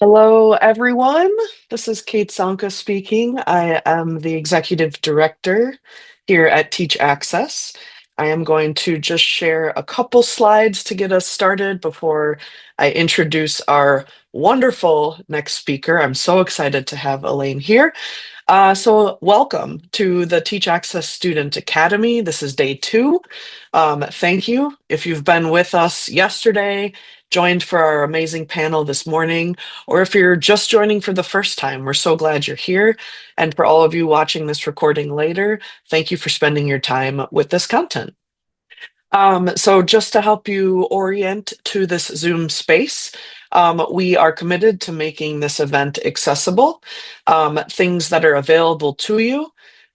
Hello, everyone. This is Kate Sanka speaking. I am the executive director here at Teach Access. I am going to just share a couple slides to get us started before I introduce our wonderful next speaker. I'm so excited to have Elaine here. So welcome to the Teach Access Student Academy. This is day 2. Thank you. If you've been with us yesterday, joined for our amazing panel this morning, or if you're just joining for the first time, we're so glad you're here. And for all of you watching this recording later, thank you for spending your time with this content. So just to help you orient to this Zoom space, we are committed to making this event accessible. Things that are available to you,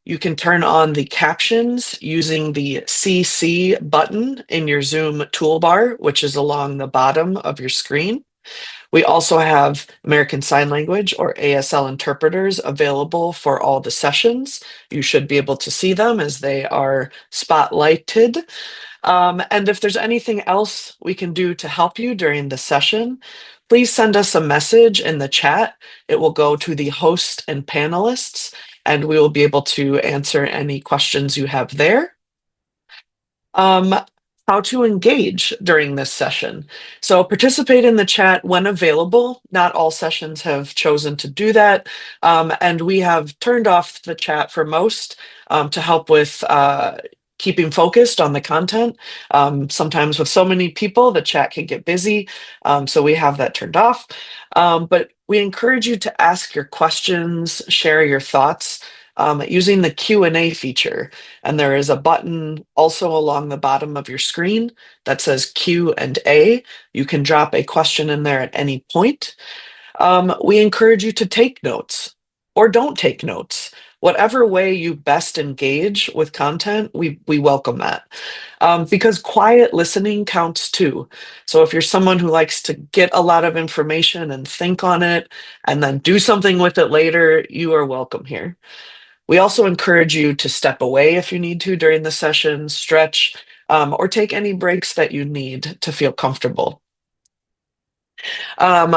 you can turn on the captions using the CC button in your Zoom toolbar, which is along the bottom of your screen. We also have American Sign Language or ASL interpreters available for all the sessions. You should be able to see them as they are spotlighted. And if there's anything else we can do to help you during the session, please send us a message in the chat. It will go to the host and panelists, and we will be able to answer any questions you have there. How to engage during this session. So participate in the chat when available. Not all sessions have chosen to do that. And we have turned off the chat for most to help with keeping focused on the content. Sometimes with so many people, the chat can get busy. So we have that turned off. But we encourage you to ask your questions, share your thoughts using the Q&A feature. And there is a button also along the bottom of your screen that says Q&A. You can drop a question in there at any point. We encourage you to take notes or don't take notes. Whatever way you best engage with content, we welcome that. Because quiet listening counts too. So if you're someone who likes to get a lot of information and think on it and then do something with it later, you are welcome here. We also encourage you to step away if you need to during the session, stretch, or take any breaks that you need to feel comfortable.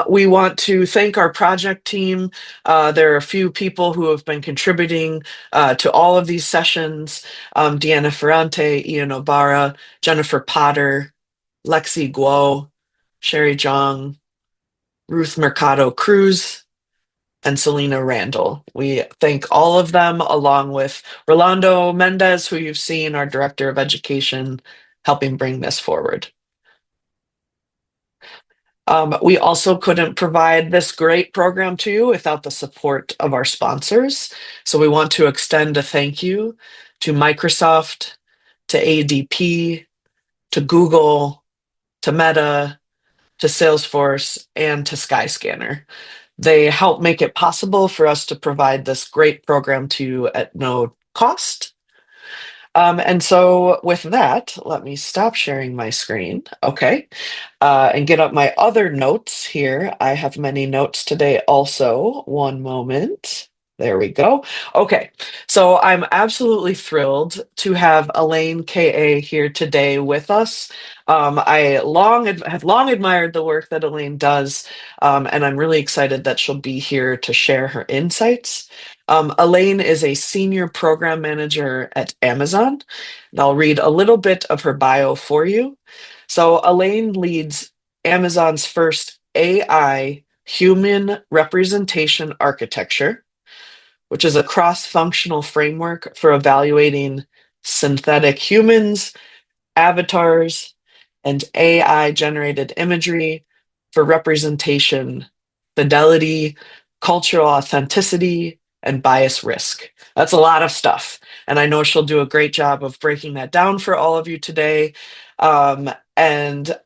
We want to thank our project team. There are a few people who have been contributing to all of these sessions. Deanna Ferrante, Ian Obara, Jennifer Potter, Lexi Guo, Sherry Jong, Ruth Mercado Cruz, and Selena Randall. We thank all of them, along with Rolando Mendez, who you've seen, our Director of Education, helping bring this forward. We also couldn't provide this great program to you without the support of our sponsors. So we want to extend a thank you to Microsoft, to ADP, to Google, to Meta, to Salesforce, and to Skyscanner. They help make it possible for us to provide this great program to you at no cost. And so with that, let me stop sharing my screen. Okay. And get up my other notes here. I have many notes today also. One moment. There we go. Okay, so I'm absolutely thrilled to have Elaine K.A. here today with us. I have long admired the work that Elaine does, and I'm really excited that she'll be here to share her insights. Elaine is a senior program manager at Amazon, and I'll read a little bit of her bio for you. So Elaine leads Amazon's first AI human representation architecture, which is a cross-functional framework for evaluating synthetic humans, avatars, and AI-generated imagery for representation, fidelity, cultural authenticity, and bias risk. That's a lot of stuff. And I know she'll do a great job of breaking that down for all of you today. And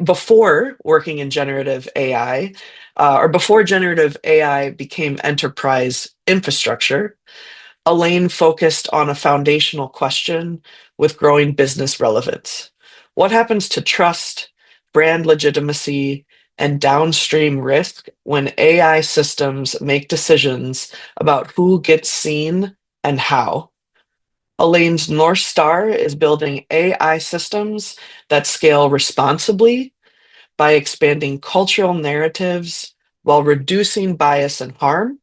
before working in generative AI, or before generative AI became enterprise infrastructure, Elaine focused on a foundational question with growing business relevance. What happens to trust, brand legitimacy, and downstream risk when AI systems make decisions about who gets seen and how? Elaine's North Star is building AI systems that scale responsibly by expanding cultural narratives, while reducing bias and harm.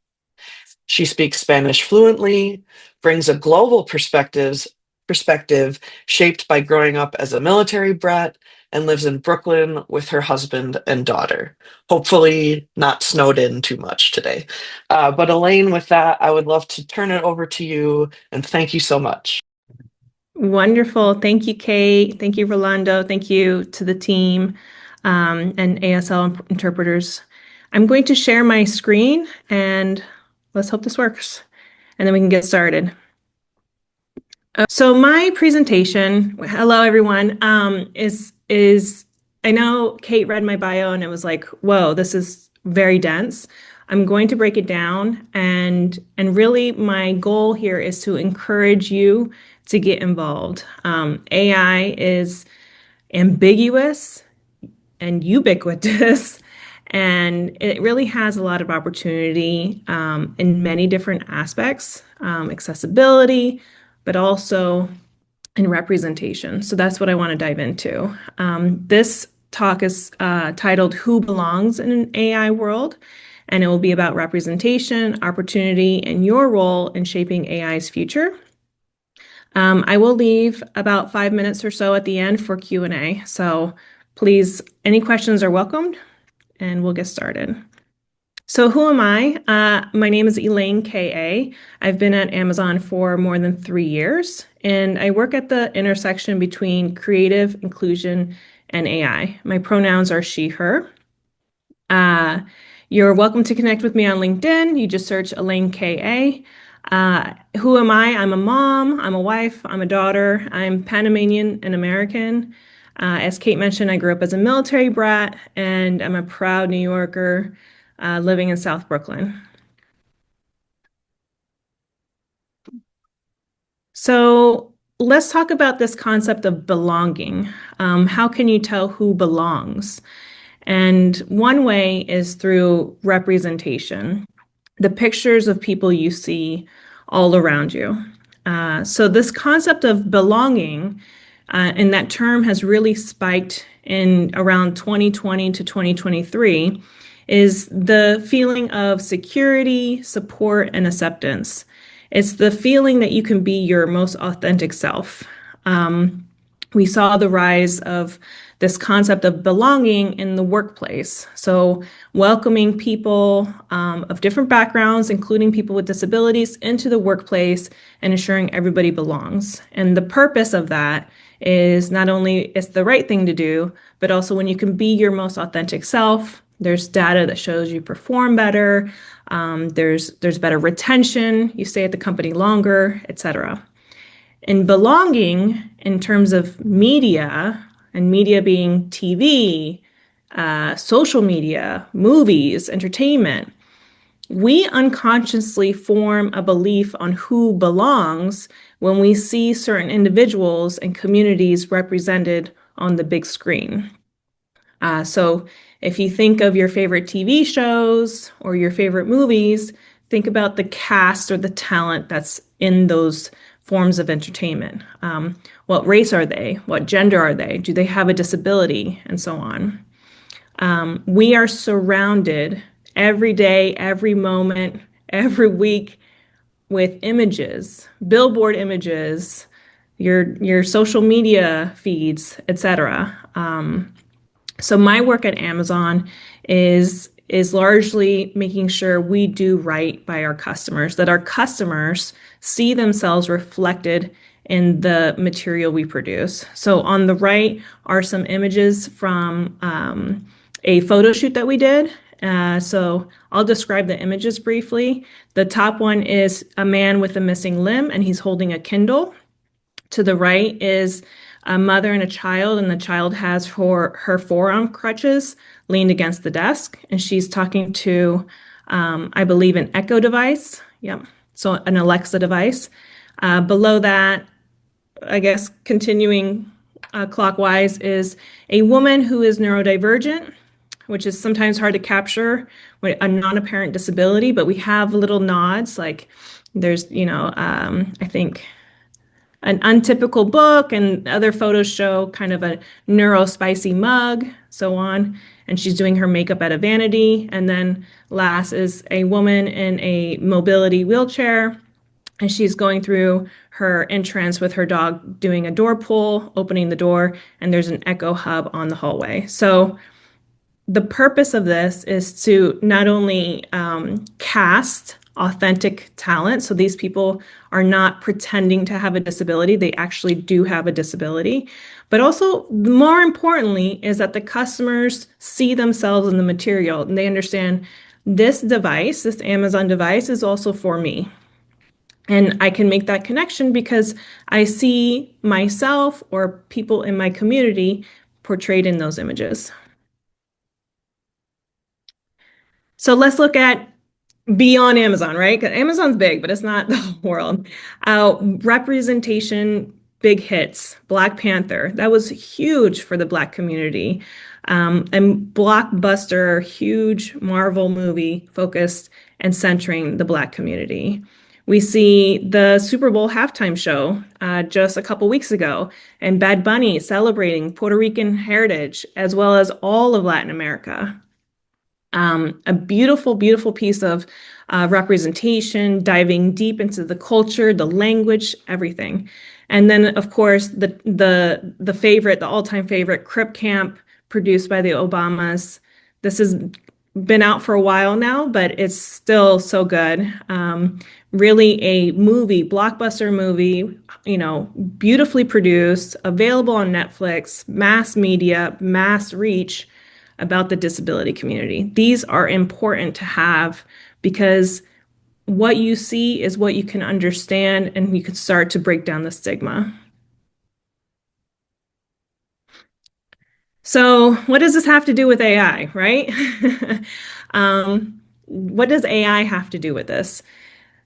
She speaks Spanish fluently, brings a global perspective shaped by growing up as a military brat, and lives in Brooklyn with her husband and daughter. Hopefully, not snowed in too much today. But Elaine, with that, I would love to turn it over to you and thank you so much. Wonderful. Thank you, Kate. Thank you, Rolando. Thank you to the team and ASL interpreters. I'm going to share my screen and let's hope this works. And then we can get started. So my presentation, hello everyone, is I know Kate read my bio and it was like, whoa, this is very dense. I'm going to break it down and really my goal here is to encourage you to get involved. AI is ambiguous and ubiquitous, and it really has a lot of opportunity in many different aspects, accessibility, but also in representation. So that's what I want to dive into. This talk is titled Who Belongs in an AI World? And it will be about representation, opportunity, and your role in shaping AI's future. I will leave about 5 minutes or so at the end for Q&A. So please, any questions are welcomed, and we'll get started. So who am I? My name is Elaine K.A. I've been at Amazon for more than 3 years, and I work at the intersection between creative inclusion and AI. My pronouns are she, her. You're welcome to connect with me on LinkedIn. You just search Elaine K.A. Who am I? I'm a mom, I'm a wife, I'm a daughter, I'm Panamanian and American. As Kate mentioned, I grew up as a military brat, and I'm a proud New Yorker living in South Brooklyn. So let's talk about this concept of belonging. How can you tell who belongs? And one way is through representation, the pictures of people you see all around you. So this concept of belonging, and that term has really spiked in around 2020 to 2023, is the feeling of security, support, and acceptance. It's the feeling that you can be your most authentic self. We saw the rise of this concept of belonging in the workplace. So welcoming people of different backgrounds, including people with disabilities, into the workplace and ensuring everybody belongs. And the purpose of that is not only it's the right thing to do, but also when you can be your most authentic self, there's data that shows you perform better, there's better retention, you stay at the company longer, etc. And belonging in terms of media, and media being TV, social media, movies, entertainment, we unconsciously form a belief on who belongs when we see certain individuals and communities represented on the big screen. So if you think of your favorite TV shows or your favorite movies, think about the cast or the talent that's in those forms of entertainment. What race are they? What gender are they? Do they have a disability? And so on. We are surrounded every day, every moment, every week with images, billboard images, your social media feeds, etc. So my work at Amazon is largely making sure we do right by our customers, that our customers see themselves reflected in the material we produce. So on the right are some images from a photo shoot that we did. So I'll describe the images briefly. The top one is a man with a missing limb, and he's holding a Kindle. To the right is a mother and a child, and the child has her forearm crutches leaned against the desk, and she's talking to, I believe, an Echo device. Yep, so an Alexa device. Below that, I guess continuing clockwise, is a woman who is neurodivergent, which is sometimes hard to capture with a non-apparent disability, but we have little nods like there's, I think an untypical book, and other photos show kind of a neurospicy mug, so on. And she's doing her makeup at a vanity. And then last is a woman in a mobility wheelchair, and she's going through her entrance with her dog doing a door pull, opening the door, and there's an Echo Hub on the hallway. So the purpose of this is to not only cast authentic talent, so these people are not pretending to have a disability, they actually do have a disability, but also more importantly is that the customers see themselves in the material and they understand this device, this Amazon device, is also for me. And I can make that connection because I see myself or people in my community portrayed in those images. So let's look at beyond Amazon, right? 'Cause Amazon's big, but it's not the whole world. Representation, big hits. Black Panther, that was huge for the Black community. And blockbuster, huge Marvel movie focused and centering the Black community. We see the Super Bowl halftime show just a couple weeks ago, and Bad Bunny celebrating Puerto Rican heritage as well as all of Latin America. A beautiful, beautiful piece of representation, diving deep into the culture, the language, everything. And then, of course, the favorite, the all-time favorite, Crip Camp, produced by the Obamas. This has been out for a while now, but it's still so good. Really a movie, blockbuster movie, beautifully produced, available on Netflix, mass media, mass reach about the disability community. These are important to have because what you see is what you can understand, and you could start to break down the stigma. So what does this have to do with AI, right? What does AI have to do with this?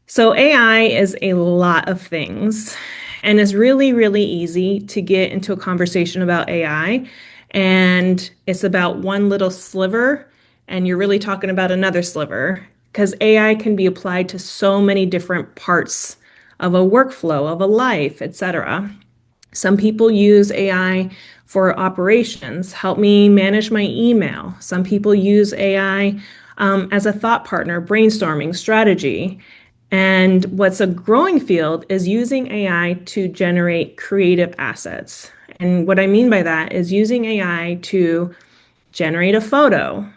So AI is a lot of things, and it's really, really easy to get into a conversation about AI, and it's about one little sliver, and you're really talking about another sliver, because AI can be applied to so many different parts of a workflow, of a life, etc. Some people use AI for operations, help me manage my email. Some people use AI as a thought partner, brainstorming strategy. And what's a growing field is using AI to generate creative assets. And what I mean by that is using AI to generate a photo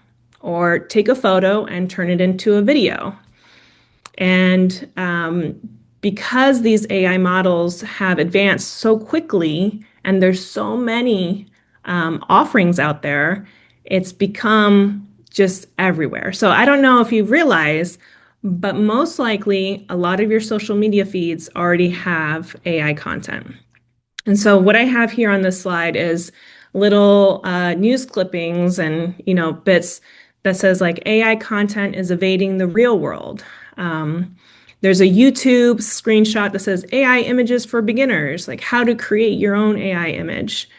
or take a photo and turn it into a video. And because these AI models have advanced so quickly and there's so many offerings out there, it's become just everywhere. So I don't know if you realize, but most likely a lot of your social media feeds already have AI content. And so what I have here on this slide is little news clippings and bits that says like AI content is evading the real world. There's a YouTube screenshot that says AI images for beginners, like how to create your own AI image.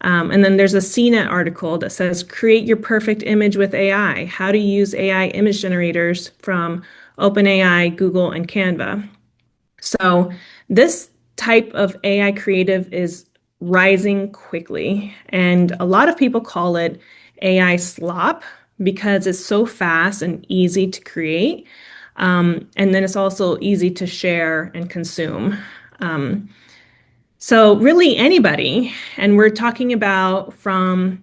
And then there's a CNET article that says create your perfect image with AI, how to use AI image generators from OpenAI, Google, and Canva. So this type of AI creative is rising quickly, and a lot of people call it AI slop because it's so fast and easy to create. And then it's also easy to share and consume. So really anybody, and we're talking about from,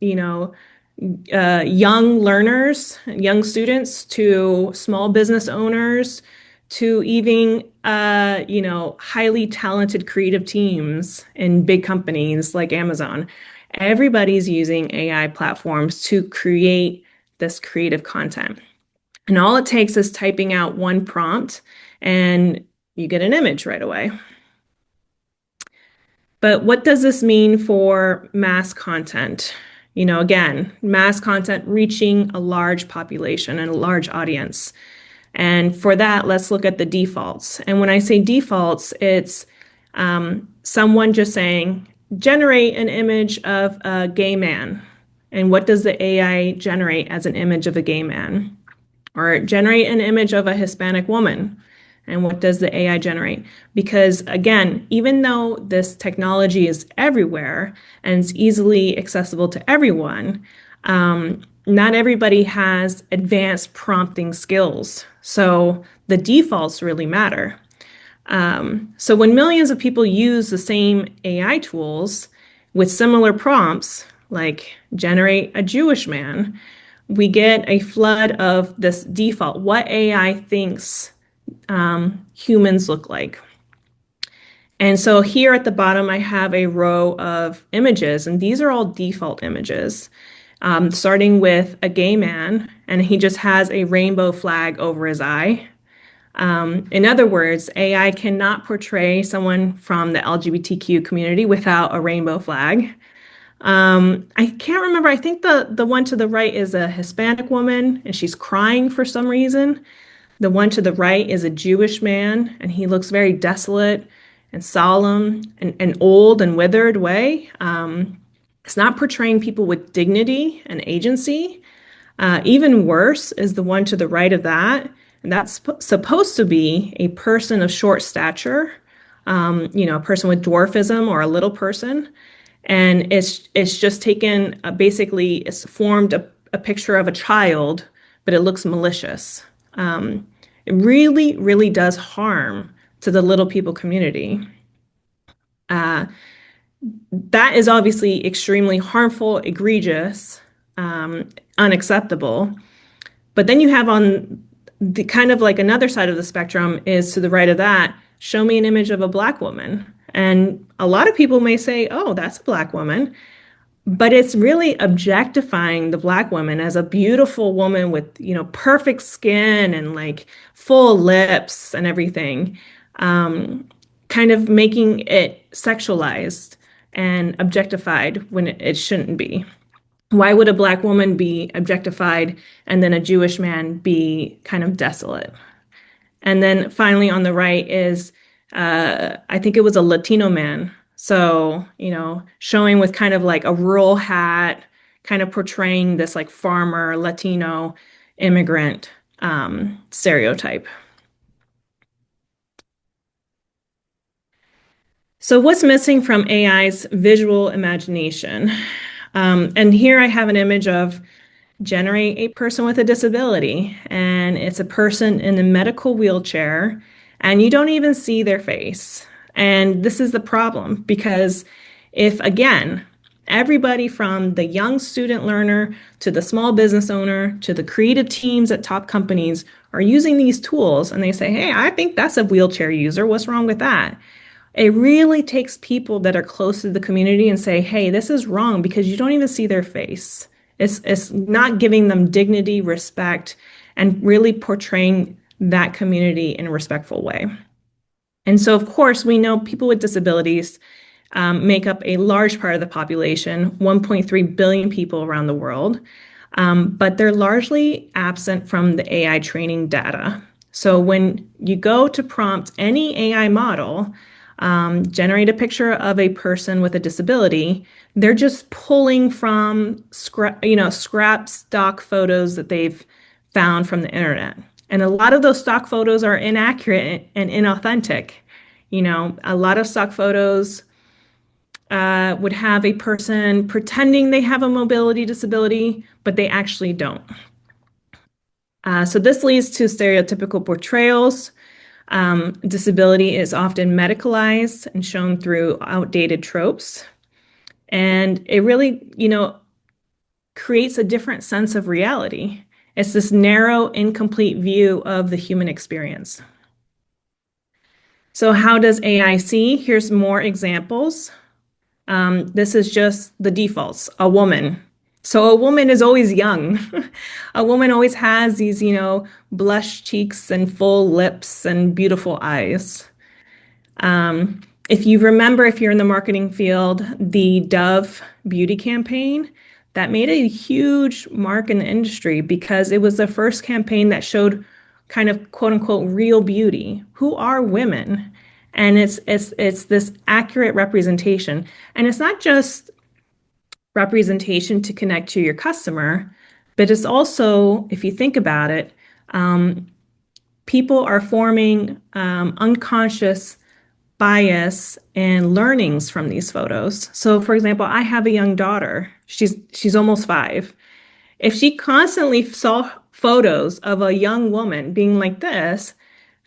young learners, young students to small business owners to even, highly talented creative teams in big companies like Amazon. Everybody's using AI platforms to create this creative content. And all it takes is typing out one prompt and you get an image right away. But what does this mean for mass content? Again, mass content reaching a large population and a large audience. And for that, let's look at the defaults. And when I say defaults, it's someone just saying, generate an image of a gay man. And what does the AI generate as an image of a gay man? Or generate an image of a Hispanic woman. and what does the AI generate? Because again, even though this technology is everywhere and it's easily accessible to everyone, not everybody has advanced prompting skills. So the defaults really matter. So when millions of people use the same AI tools with similar prompts, like generate a Jewish man, we get a flood of this default, what AI thinks humans look like. And so here at the bottom, I have a row of images, and these are all default images, starting with a gay man, and he just has a rainbow flag over his eye. In other words, AI cannot portray someone from the LGBTQ community without a rainbow flag. I can't remember. I think the one to the right is a Hispanic woman and she's crying for some reason. The one to the right is a Jewish man and he looks very desolate and solemn and old and withered way. It's not portraying people with dignity and agency. Even worse is the one to the right of that. And that's supposed to be a person of short stature, a person with dwarfism or a little person. And it's just taken basically it's formed a picture of a child, but it looks malicious. It really, really does harm to the little people community. That is obviously extremely harmful, egregious, unacceptable. But then you have on the kind of like another side of the spectrum is to the right of that, show me an image of a Black woman. And a lot of people may say, oh, that's a Black woman. But it's really objectifying the Black woman as a beautiful woman with, perfect skin and like full lips and everything, kind of making it sexualized and objectified when it shouldn't be. Why would a Black woman be objectified and then a Jewish man be kind of desolate? And then finally on the right is, I think it was a Latino man. So, showing with kind of like a rural hat, kind of portraying this like farmer, Latino immigrant stereotype. So what's missing from AI's visual imagination? And here I have an image of generate a person with a disability, and it's a person in a medical wheelchair, and you don't even see their face. And this is the problem because if, again, everybody from the young student learner to the small business owner to the creative teams at top companies are using these tools and they say, hey, I think that's a wheelchair user. What's wrong with that? It really takes people that are close to the community and say, hey, this is wrong because you don't even see their face. It's not giving them dignity, respect, and really portraying that community in a respectful way. And so, of course, we know people with disabilities make up a large part of the population, 1.3 billion people around the world, but they're largely absent from the AI training data. So when you go to prompt any AI model, generate a picture of a person with a disability, they're just pulling from scrap stock photos that they've found from the internet. And a lot of those stock photos are inaccurate and inauthentic. A lot of stock photos would have a person pretending they have a mobility disability, but they actually don't. So this leads to stereotypical portrayals. Disability is often medicalized and shown through outdated tropes. And it really, creates a different sense of reality. It's this narrow, incomplete view of the human experience. So how does AI see? Here's more examples. This is just the defaults, a woman. So a woman is always young. A woman always has these, blush cheeks and full lips and beautiful eyes. If you remember, if you're in the marketing field, the Dove beauty campaign, that made a huge mark in the industry because it was the first campaign that showed kind of quote unquote real beauty. Who are women? And it's this accurate representation. And it's not just representation to connect to your customer, but it's also, if you think about it, people are forming unconscious bias and learnings from these photos. So, for example, I have a young daughter. She's almost 5. If she constantly saw photos of a young woman being like this,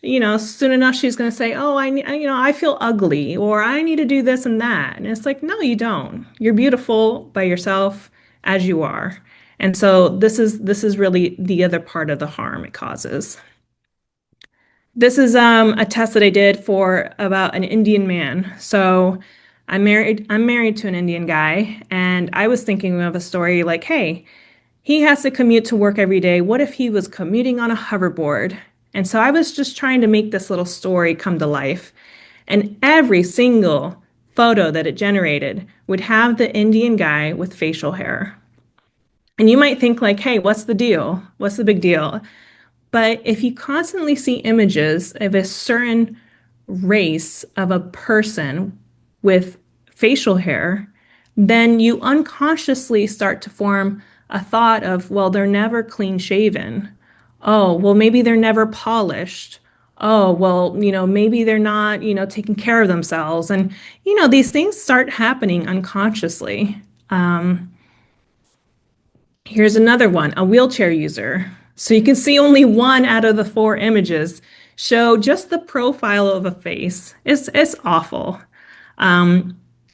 soon enough she's going to say, "Oh, I feel ugly," or "I need to do this and that." And it's like, no, you don't. You're beautiful by yourself as you are. And so this is really the other part of the harm it causes. This is a test that I did for about an Indian man. So I'm married to an Indian guy, and I was thinking of a story like, hey, he has to commute to work every day. What if he was commuting on a hoverboard? And so I was just trying to make this little story come to life. And every single photo that it generated would have the Indian guy with facial hair. And you might think like, hey, what's the deal? What's the big deal? But if you constantly see images of a certain race of a person with facial hair, then you unconsciously start to form a thought of, well, they're never clean shaven. Oh, well, maybe they're never polished. Oh, well, maybe they're not, taking care of themselves. And, these things start happening unconsciously. Here's another one, a wheelchair user. So you can see only one out of the 4 images show just the profile of a face. It's awful.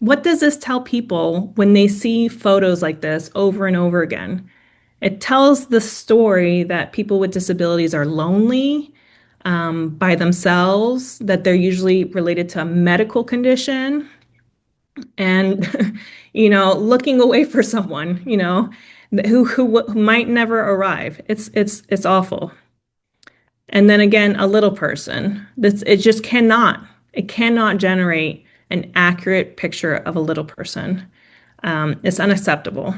What does this tell people when they see photos like this over and over again? It tells the story that people with disabilities are lonely, by themselves, that they're usually related to a medical condition, and looking away for someone, who might never arrive. It's awful. And then again, a little person. It cannot generate an accurate picture of a little person. It's unacceptable.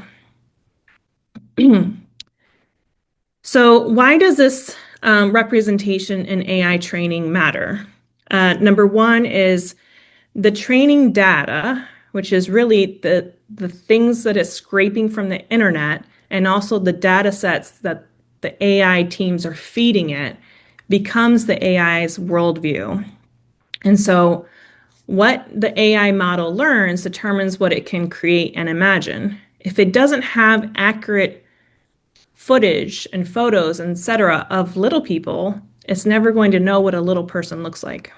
So why does this representation in AI training matter? Number one is the training data, which is really the things that it's scraping from the internet, and also the data sets that the AI teams are feeding it, becomes the AI's worldview. And so what the AI model learns determines what it can create and imagine. If it doesn't have accurate footage and photos, etc., of little people, it's never going to know what a little person looks like.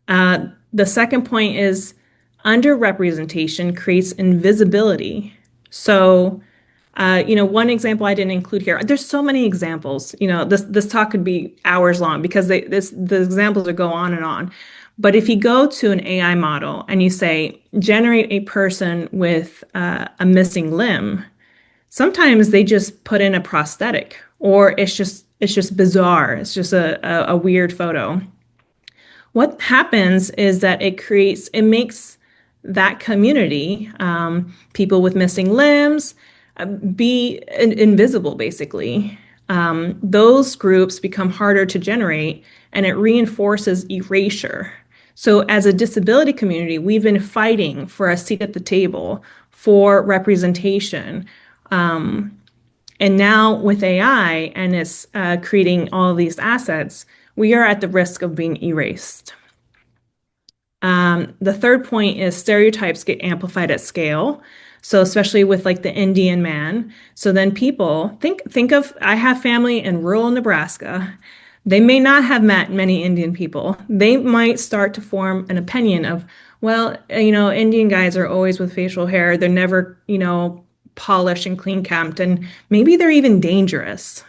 The second point is underrepresentation creates invisibility. So, one example I didn't include here. There's so many examples. This talk could be hours long because the examples would go on and on. But if you go to an AI model and you say, generate a person with a missing limb, sometimes they just put in a prosthetic, or it's just bizarre. It's just a weird photo. What happens is that it makes that community, people with missing limbs, be invisible, basically. Those groups become harder to generate, and it reinforces erasure. So as a disability community, we've been fighting for a seat at the table, for representation. And now with AI and it's creating all of these assets, we are at the risk of being erased. The third point is stereotypes get amplified at scale. So especially with like the Indian man. So then people think of, I have family in rural Nebraska. They may not have met many Indian people. They might start to form an opinion of, well, Indian guys are always with facial hair. They're never, polished and clean kept, and maybe they're even dangerous.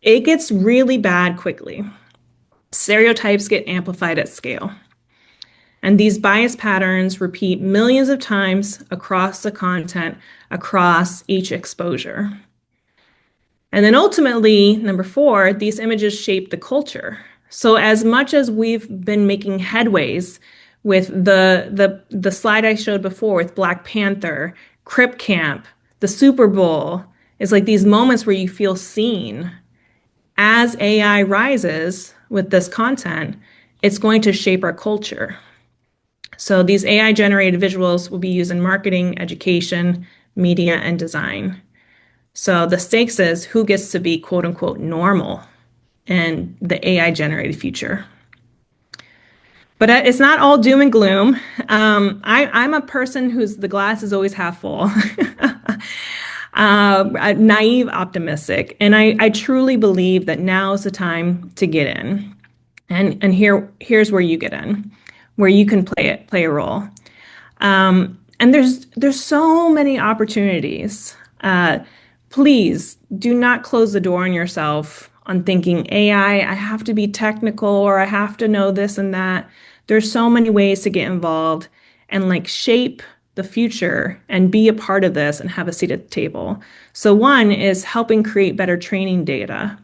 It gets really bad quickly. Stereotypes get amplified at scale. And these bias patterns repeat millions of times across the content, across each exposure. And then ultimately, number 4, these images shape the culture. So as much as we've been making headways with the slide I showed before with Black Panther, Crip Camp, the Super Bowl, is like these moments where you feel seen. As AI rises with this content, it's going to shape our culture. So these AI-generated visuals will be used in marketing, education, media, and design. So the stakes is who gets to be quote unquote normal in the AI generated future. But it's not all doom and gloom. I'm a person whose the glass is always half full, naive, optimistic, and I truly believe that now is the time to get in. And here's where you get in, where you can play a role. And there's so many opportunities. Please do not close the door on yourself on thinking I have to be technical or I have to know this and that. There's so many ways to get involved and like shape the future and be a part of this and have a seat at the table. So one is helping create better training data.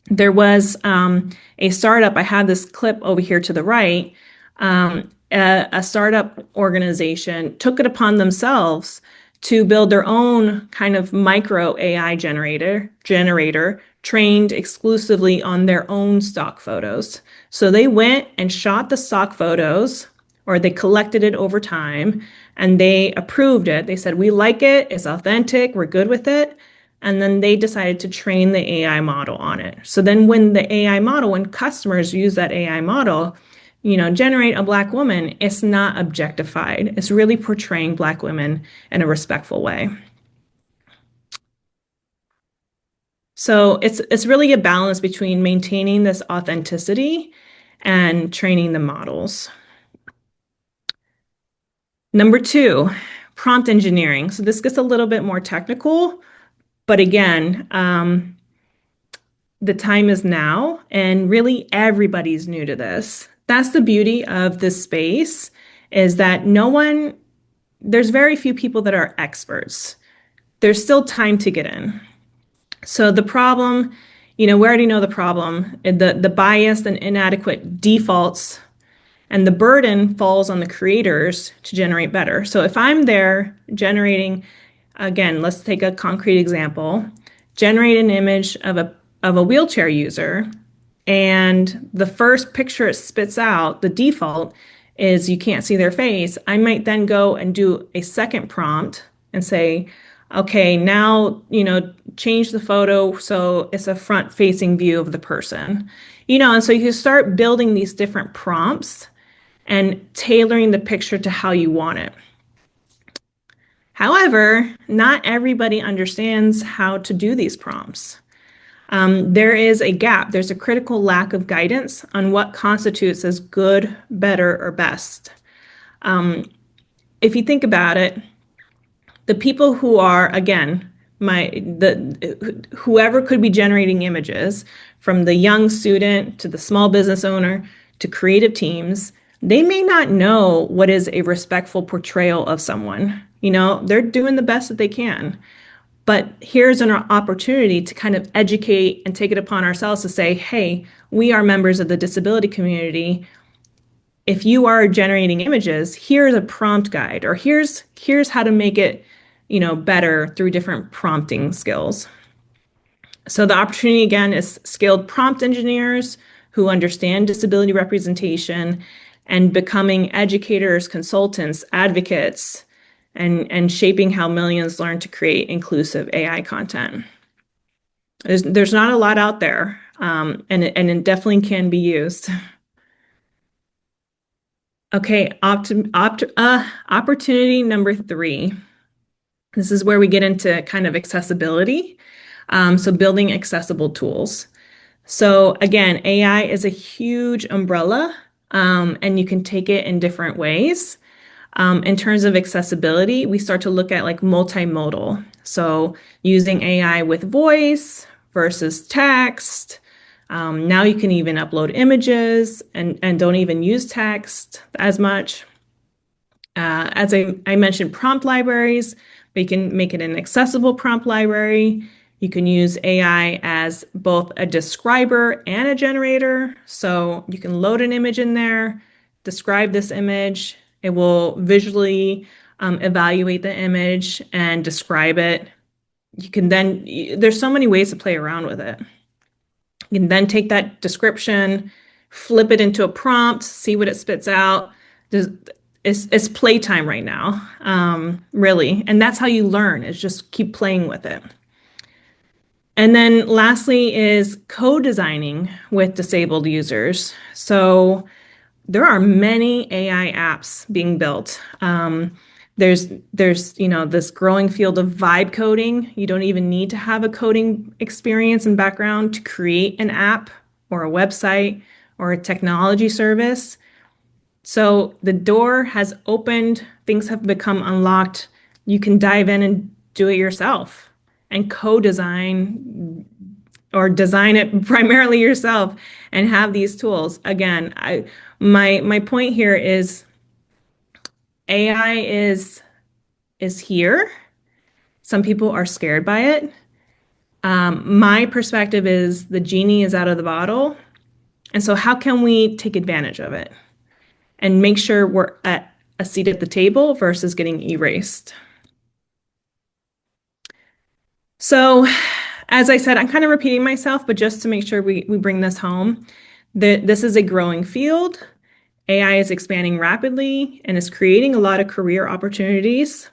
There was a startup, I have this clip over here to the right. A startup organization took it upon themselves to build their own kind of micro AI generator trained exclusively on their own stock photos. So they went and shot the stock photos, or they collected it over time, and they approved it. They said, we like it, it's authentic, we're good with it. And then they decided to train the AI model on it. So then when customers use that AI model, generate a Black woman, it's not objectified. It's really portraying Black women in a respectful way. So it's really a balance between maintaining this authenticity and training the models. Number two, prompt engineering. So this gets a little bit more technical, but again, the time is now, and really everybody's new to this. That's the beauty of this space, is that there's very few people that are experts. There's still time to get in. So the problem, we already know the problem, the biased and inadequate defaults, and the burden falls on the creators to generate better. So if I'm there generating, again, let's take a concrete example, generate an image of a wheelchair user, and the first picture it spits out, the default is you can't see their face. I might then go and do a second prompt and say, okay, now, change the photo so it's a front facing view of the person. And so you start building these different prompts and tailoring the picture to how you want it. However, not everybody understands how to do these prompts. There is a gap. There's a critical lack of guidance on what constitutes as good, better, or best. If you think about it, the people who are, again, whoever could be generating images, from the young student to the small business owner to creative teams, they may not know what is a respectful portrayal of someone. They're doing the best that they can. But here's an opportunity to kind of educate and take it upon ourselves to say, hey, we are members of the disability community. If you are generating images, here's a prompt guide, or here's how to make it, better through different prompting skills. So the opportunity again is skilled prompt engineers who understand disability representation and becoming educators, consultants, advocates, and shaping how millions learn to create inclusive AI content. There's not a lot out there, and it definitely can be used. Okay, opportunity number 3. This is where we get into kind of accessibility. So building accessible tools. So again, AI is a huge umbrella, and you can take it in different ways. In terms of accessibility, we start to look at like multimodal. So using AI with voice versus text. Now you can even upload images and don't even use text as much. As I mentioned, prompt libraries, we can make it an accessible prompt library. You can use AI as both a describer and a generator. So you can load an image in there, describe this image. It will visually evaluate the image and describe it. There's so many ways to play around with it. You can then take that description, flip it into a prompt, see what it spits out. It's playtime right now, really. And that's how you learn, is just keep playing with it. And then lastly is co-designing with disabled users. So there are many AI apps being built. There's this growing field of vibe coding. You don't even need to have a coding experience and background to create an app or a website or a technology service. So the door has opened, things have become unlocked. You can dive in and do it yourself and co-design or design it primarily yourself and have these tools. Again, my point here is AI is here. Some people are scared by it. My perspective is the genie is out of the bottle. And so how can we take advantage of it and make sure we're at a seat at the table versus getting erased? So, as I said, I'm kind of repeating myself, but just to make sure we bring this home, this is a growing field. AI is expanding rapidly and is creating a lot of career opportunities.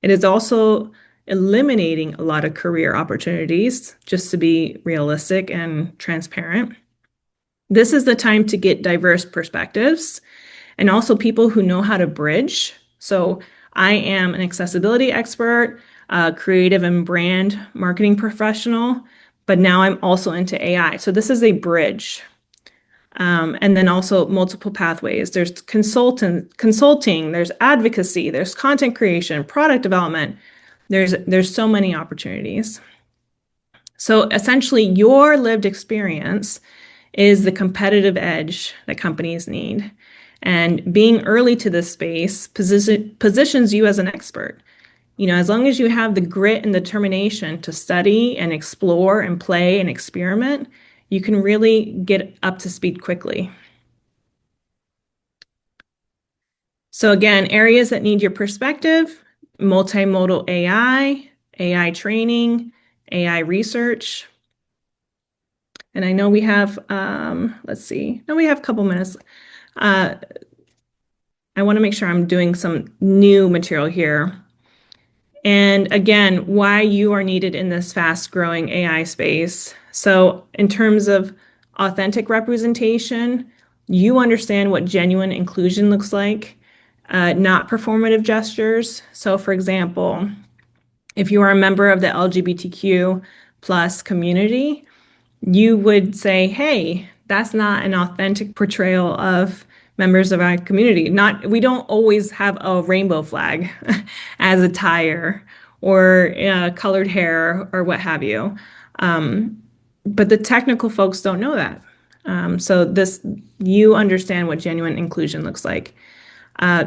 It is also eliminating a lot of career opportunities, just to be realistic and transparent. This is the time to get diverse perspectives and also people who know how to bridge. So I am an accessibility expert, a creative and brand marketing professional, but now I'm also into AI. So this is a bridge. And then also multiple pathways. There's consulting, there's advocacy, there's content creation, product development. There's so many opportunities. So essentially, your lived experience is the competitive edge that companies need. And being early to this space positions you as an expert. As long as you have the grit and determination to study and explore and play and experiment, you can really get up to speed quickly. So again, areas that need your perspective: multimodal AI, AI training, AI research. And I know we have, let's see, no, we have a couple minutes. I want to make sure I'm doing some new material here. And again, why you are needed in this fast-growing AI space. So in terms of authentic representation, you understand what genuine inclusion looks like, not performative gestures. So for example, if you are a member of the LGBTQ plus community, you would say, hey, that's not an authentic portrayal of members of our community. We don't always have a rainbow flag as attire or colored hair or what have you. But the technical folks don't know that. So you understand what genuine inclusion looks like.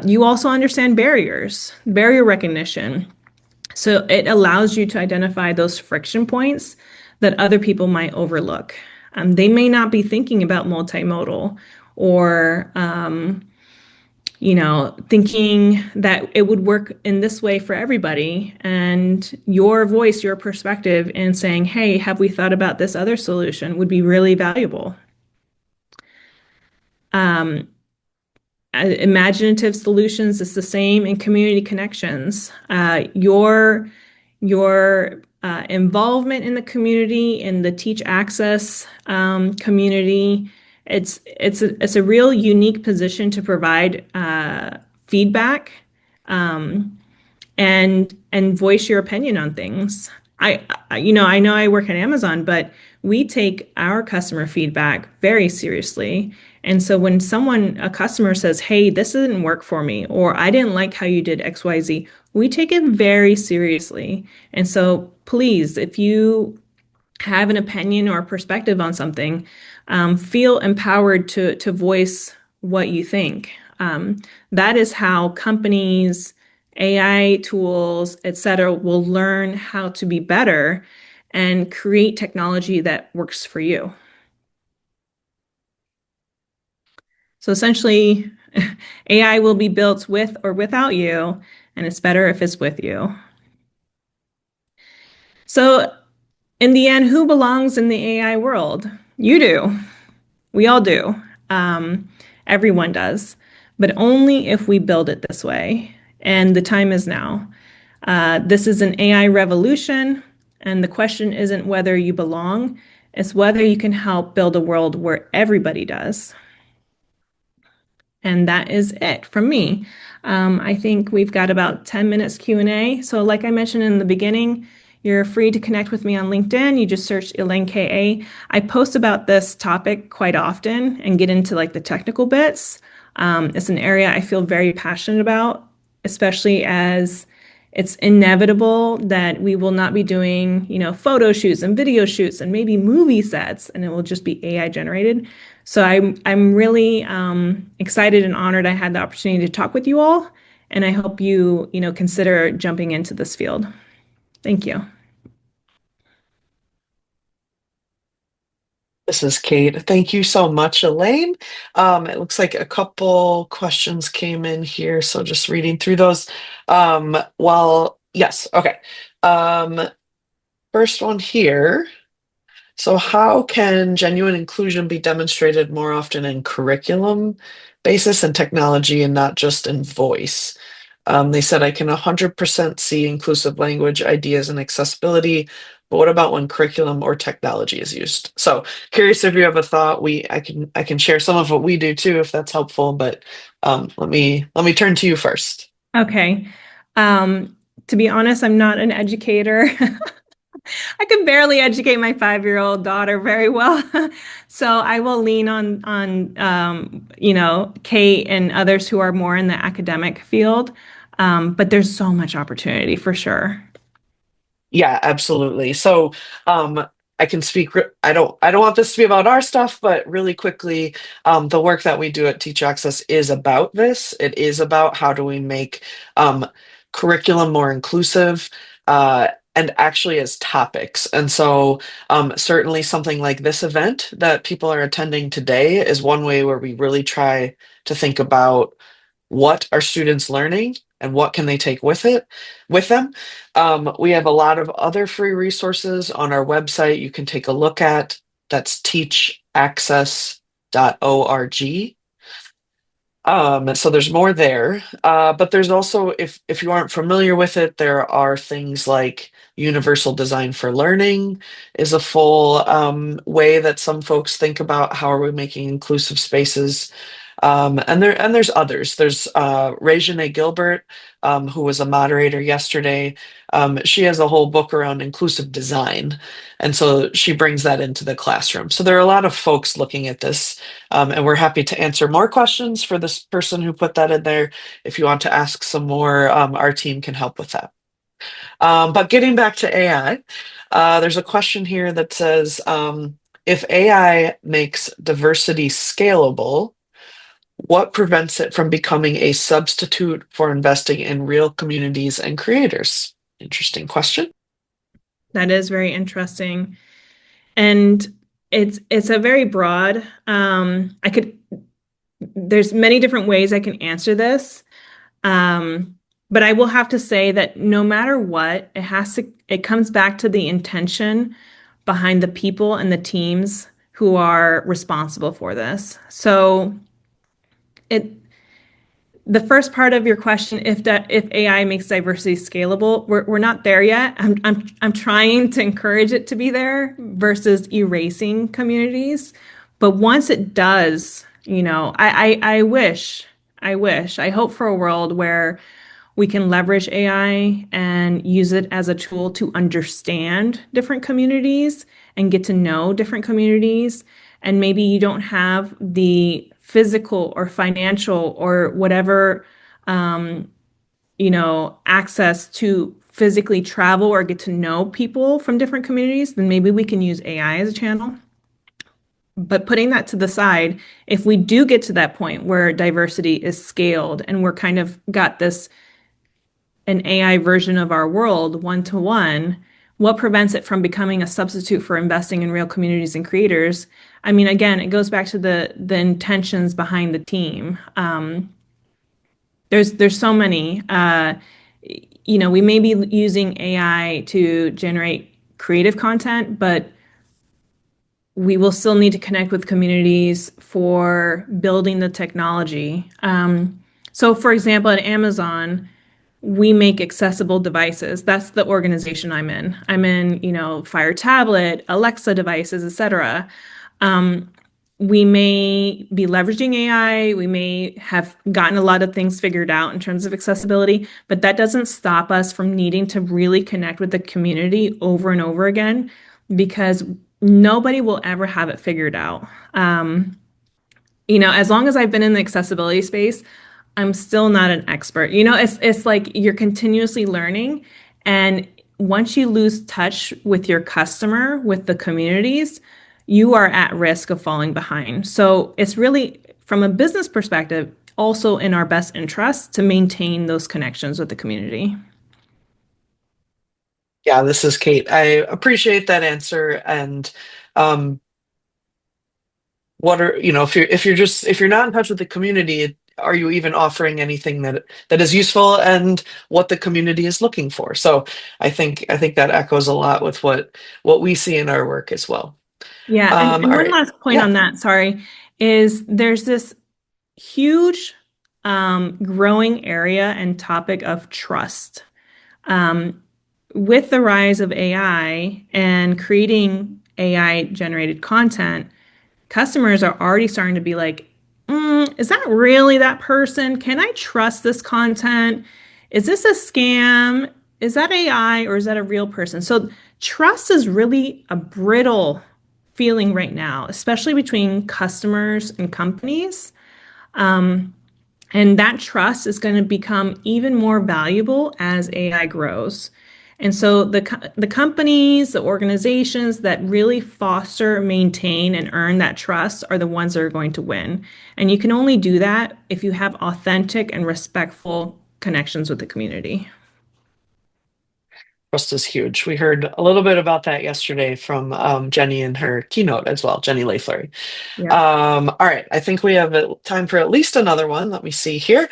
You also understand barrier recognition. So it allows you to identify those friction points that other people might overlook. They may not be thinking about multimodal or, thinking that it would work in this way for everybody. And your voice, your perspective in saying, hey, have we thought about this other solution would be really valuable. Imaginative solutions is the same in community connections. Your involvement in the community, in the Teach Access community, it's a real unique position to provide feedback and voice your opinion on things. I know I work at Amazon, but we take our customer feedback very seriously. And so when a customer says, hey, this didn't work for me, or I didn't like how you did XYZ, we take it very seriously. And so please, if you have an opinion or a perspective on something, feel empowered to voice what you think. That is how companies, AI tools, et cetera, will learn how to be better and create technology that works for you. So essentially, AI will be built with or without you, and it's better if it's with you. So in the end, who belongs in the AI world? You do. We all do. Everyone does, but only if we build it this way. And the time is now. This is an AI revolution, And the question isn't whether you belong, it's whether you can help build a world where everybody does. And that is it from me. I think we've got about 10 minutes Q&A. So like I mentioned in the beginning, you're free to connect with me on LinkedIn. You just search Elaine KA. I post about this topic quite often and get into like the technical bits. It's an area I feel very passionate about, especially as it's inevitable that we will not be doing, photo shoots and video shoots and maybe movie sets, and it will just be AI generated. So I'm really excited and honored I had the opportunity to talk with you all, and I hope you consider jumping into this field. Thank you. This is Kate. Thank you so much, Elaine. It looks like a couple questions came in here, so just reading through those. Yes, okay. First one here. So, how can genuine inclusion be demonstrated more often in curriculum basis and technology and not just in voice? They said, I can 100% see inclusive language, ideas, and accessibility, but what about when curriculum or technology is used? So, curious if you have a thought. I can share some of what we do too, if that's helpful. But let me turn to you first. Okay. To be honest, I'm not an educator. I can barely educate my 5-year-old daughter very well. So I will lean on Kate and others who are more in the academic field. But there's so much opportunity for sure. Yeah, absolutely. So, I can speak. I don't want this to be about our stuff, but really quickly, the work that we do at Teach Access is about this. It is about how do we make um, curriculum more inclusive, and actually as topics. And so, certainly something like this event that people are attending today is one way where we really try to think about what are students learning and what can they take with them. We have a lot of other free resources on our website you can take a look at. That's teachaccess.org. So there's more there, but there's also, if you aren't familiar with it, there are things like Universal Design for Learning is a full way that some folks think about how are we making inclusive spaces. And there's others. There's Regine Gilbert, who was a moderator yesterday. She has a whole book around inclusive design, and so she brings that into the classroom. So there are a lot of folks looking at this, and we're happy to answer more questions for this person who put that in there. If you want to ask some more, our team can help with that. But getting back to AI, there's a question here that says, if AI makes diversity scalable, what prevents it from becoming a substitute for investing in real communities and creators? Interesting question. That is very interesting. And it's a very broad, there's many different ways I can answer this. But I will have to say that no matter what, it comes back to the intention behind the people and the teams who are responsible for this. So it the first part of your question, if AI makes diversity scalable, we're not there yet. I'm trying to encourage it to be there versus erasing communities. But once it does, I hope for a world where we can leverage AI and use it as a tool to understand different communities and get to know different communities. And maybe you don't have the physical or financial or whatever, access to physically travel or get to know people from different communities, then maybe we can use AI as a channel. But putting that to the side, if we do get to that point where diversity is scaled and we're kind of got an AI version of our world one-to-one, what prevents it from becoming a substitute for investing in real communities and creators? I mean, again, it goes back to the intentions behind the team. There's so many. We may be using AI to generate creative content, but we will still need to connect with communities for building the technology. So, for example, at Amazon, we make accessible devices. That's the organization I'm in. I'm in, Fire Tablet, Alexa devices, etc. We may be leveraging AI. We may have gotten a lot of things figured out in terms of accessibility, but that doesn't stop us from needing to really connect with the community over and over again because nobody will ever have it figured out. As long as I've been in the accessibility space, I'm still not an expert. It's like you're continuously learning, and once you lose touch with your customer, with the communities, you are at risk of falling behind. So it's really, from a business perspective, also in our best interest to maintain those connections with the community. Yeah, this is Kate. I appreciate that answer. And um, what are, if you're not in touch with the community, are you even offering anything that is useful and what the community is looking for? So I think that echoes a lot with what we see in our work as well. Yeah, and All one right. last point Yeah. on that, sorry, is there's this huge growing area and topic of trust. Um, with the rise of AI and creating AI generated content, customers are already starting to be like, is that really that person? Can I trust this content? Is this a scam? Is that AI or is that a real person? So trust is really a brittle feeling right now, especially between customers and companies. And that trust is going to become even more valuable as AI grows. And so the companies, the organizations that really foster, maintain, and earn that trust are the ones that are going to win. And you can only do that if you have authentic and respectful connections with the community. Trust is huge. We heard a little bit about that yesterday from Jenny in her keynote as well, Jenny Layflery. Yeah. All right, I think we have time for at least another one. Let me see here.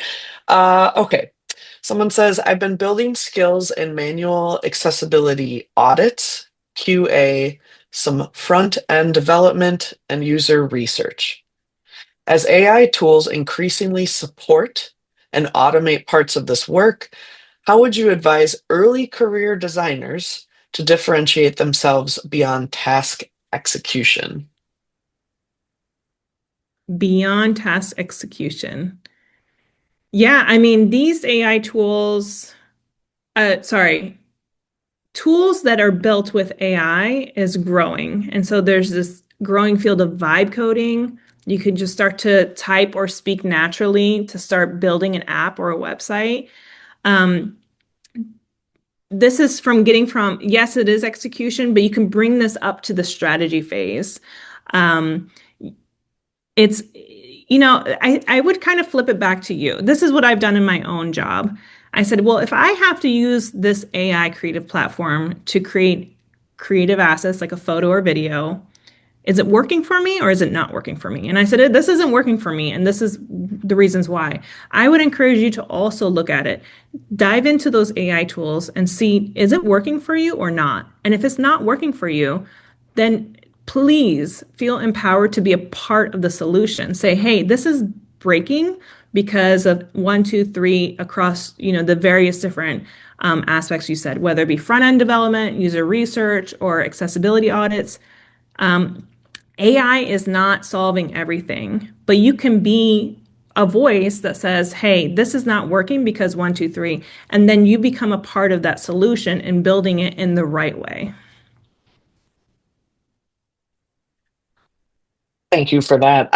Okay, someone says, I've been building skills in manual accessibility audits, QA, some front end development, and user research. As AI tools increasingly support and automate parts of this work, how would you advise early career designers to differentiate themselves beyond task execution? Beyond task execution. Yeah, I mean, these AI tools, sorry, tools that are built with AI is growing. And so there's this growing field of vibe coding. You can just start to type or speak naturally to start building an app or a website. Um, this is yes, it is execution, but you can bring this up to the strategy phase. Um, it's, I would kind of flip it back to you. This is what I've done in my own job. I said, well, if I have to use this AI creative platform to create creative assets like a photo or video, is it working for me or is it not working for me? And I said, this isn't working for me. And this is the reasons why. I would encourage you to also look at it, dive into those AI tools and see, is it working for you or not? And if it's not working for you, then please feel empowered to be a part of the solution. Say, hey, this is breaking because of one, two, three across, the various different aspects you said, whether it be front end development, user research, or accessibility audits. AI is not solving everything, but you can be a voice that says, hey, this is not working because one, two, three. And then you become a part of that solution and building it in the right way. Thank you for that.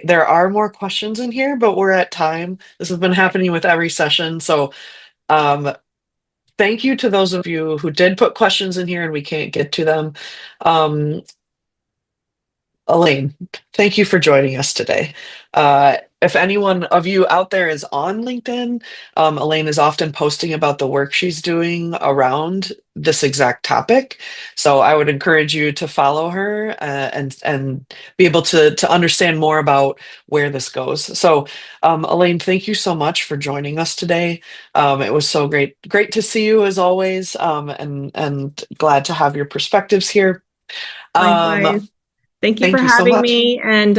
There are more questions in here, but we're at time. This has been happening with every session. So um, thank you to those of you who did put questions in here and we can't get to them. Um, Elaine, thank you for joining us today. If anyone of you out there is on LinkedIn, Elaine is often posting about the work she's doing around this exact topic. So I would encourage you to follow her and be able to understand more about where this goes. So Elaine, thank you so much for joining us today. It was so great to see you as always, and glad to have your perspectives here. Um, Likewise. Thank you for Thank you so having much. me. And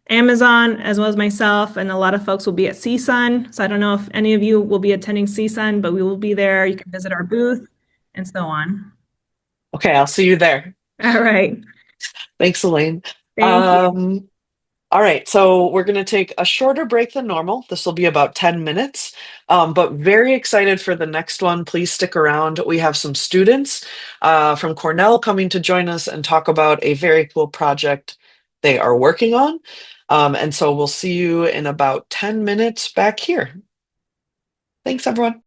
Amazon, as well as myself, and a lot of folks will be at CSUN. So I don't know if any of you will be attending CSUN, but we will be there. You can visit our booth and so on. Okay, I'll see you there. All right. Thanks, Elaine. Thank you. Um, all right, so we're going to take a shorter break than normal. This will be about 10 minutes, but very excited for the next one. Please stick around. We have some students from Cornell coming to join us and talk about a very cool project they are working on. And so we'll see you in about 10 minutes back here. Thanks, everyone.